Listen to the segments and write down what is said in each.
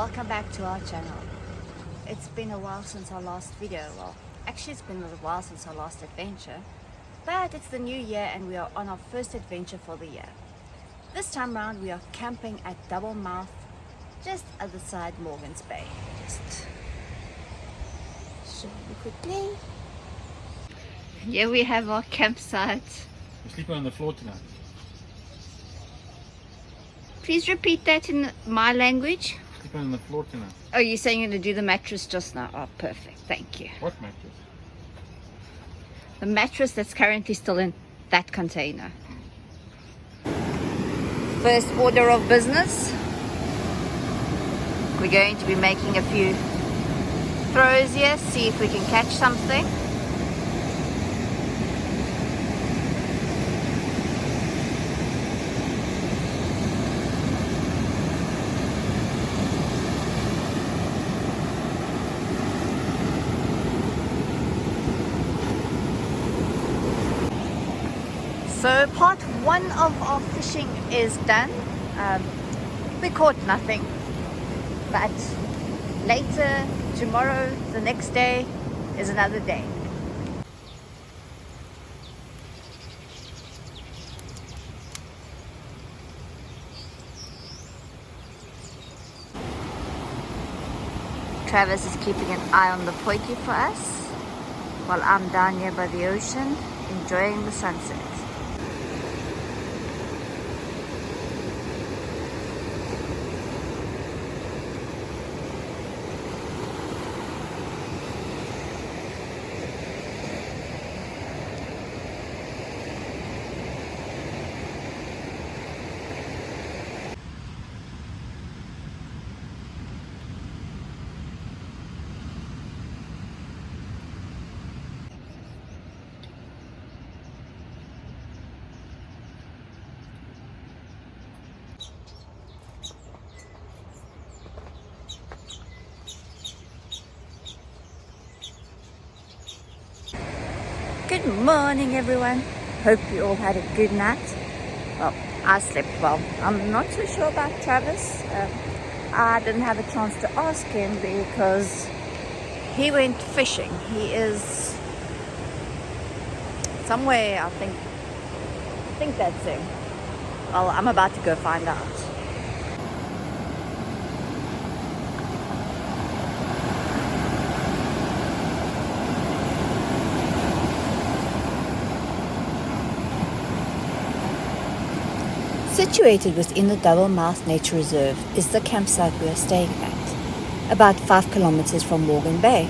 welcome back to our channel. It's been a while since our last video. Well, actually it's been a little while since our last adventure, but it's the new year and we are on our first adventure for the year. This time round we are camping at Double Mouth, just other side Morgans Bay. Just show you quickly. Here we have our campsite. We're sleeping on the floor tonight. Please repeat that in my language. Sleeping on the floor tonight. Oh, you're saying you're going to do the mattress just now? Oh, perfect. Thank you. What mattress? The mattress that's currently still in that container. First order of business. We're going to be making a few throws here, see if we can catch something. So part one of our fishing is done. We caught nothing, but later, tomorrow, the next day is another day. Travis is keeping an eye on the potjie for us, while I'm down here by the ocean enjoying the sunset. Good morning everyone. Hope you all had a good night. Well, I slept well. I'm not so sure about Travis. I didn't have a chance to ask him because he went fishing. He is somewhere, I think that's him. Well, I'm about to go find out. Situated within the Double Mouth Nature Reserve is the campsite we are staying at, about 5 kilometers from Morgan Bay.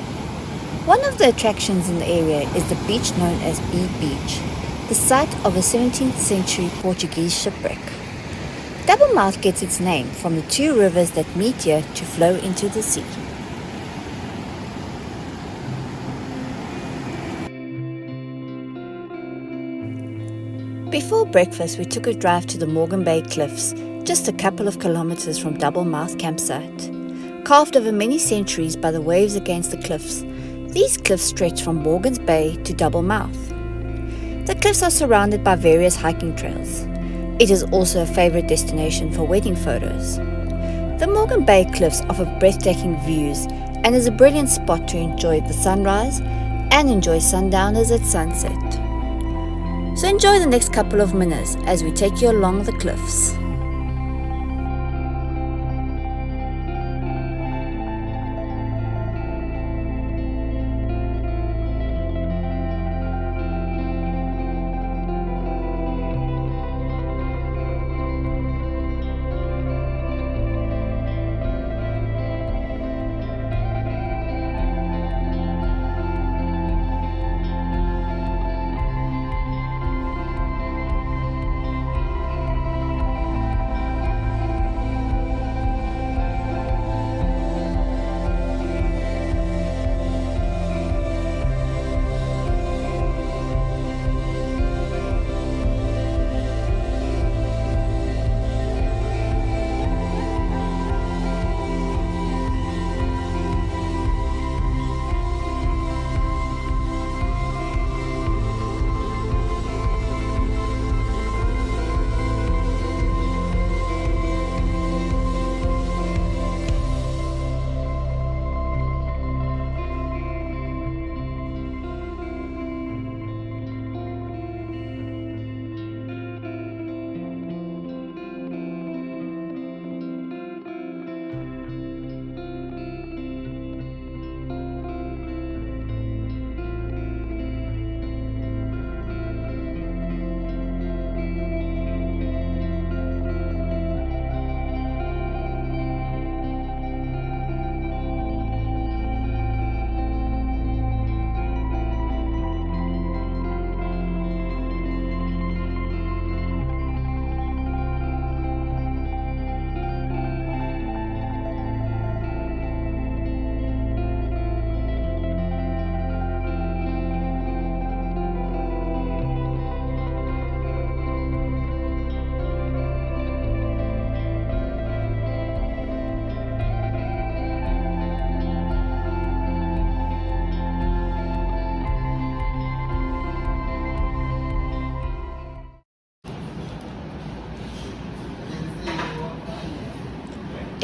One of the attractions in the area is the beach known as B Beach, the site of a 17th century Portuguese shipwreck. Double Mouth gets its name from the two rivers that meet here to flow into the sea. Before breakfast, we took a drive to the Morgan Bay Cliffs, just a couple of kilometers from Double Mouth campsite. Carved over many centuries by the waves against the cliffs, these cliffs stretch from Morgan's Bay to Double Mouth. The cliffs are surrounded by various hiking trails. It is also a favorite destination for wedding photos. The Morgan Bay Cliffs offer breathtaking views and is a brilliant spot to enjoy the sunrise and enjoy sundowners at sunset. So enjoy the next couple of minutes as we take you along the cliffs.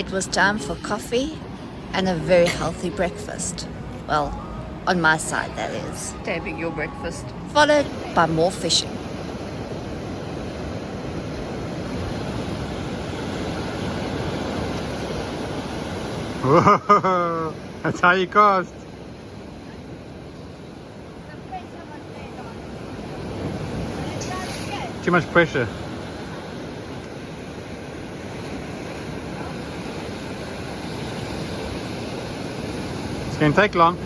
It was time for coffee and a very healthy breakfast. Well, on my side, that is. Having your breakfast. Followed by more fishing. Whoa, that's how you cast. Too much pressure. It's going to take long.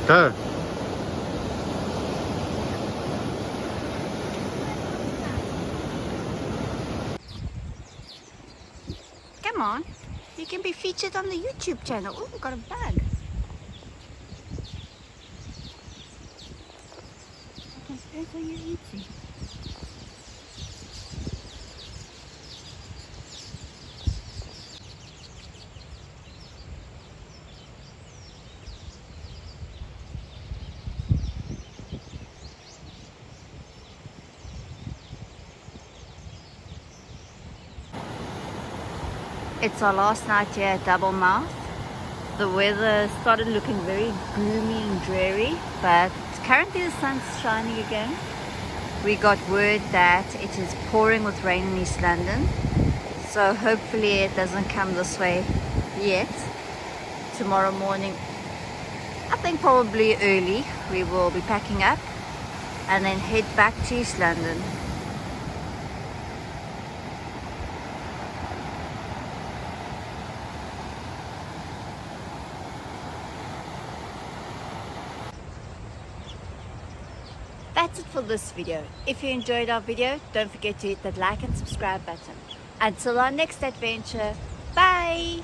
Go. Come on, you can be featured on the YouTube channel. Oh, we've got a bag. What are you eating? It's our last night here at Double Mouth. The weather started looking very gloomy and dreary, but currently the sun's shining again. We got word that it is pouring with rain in East London, so hopefully it doesn't come this way yet. Tomorrow morning, I think probably early, we will be packing up and then head back to East London. That's it for this video. If you enjoyed our video, don't forget to hit that like and subscribe button. Until our next adventure, bye!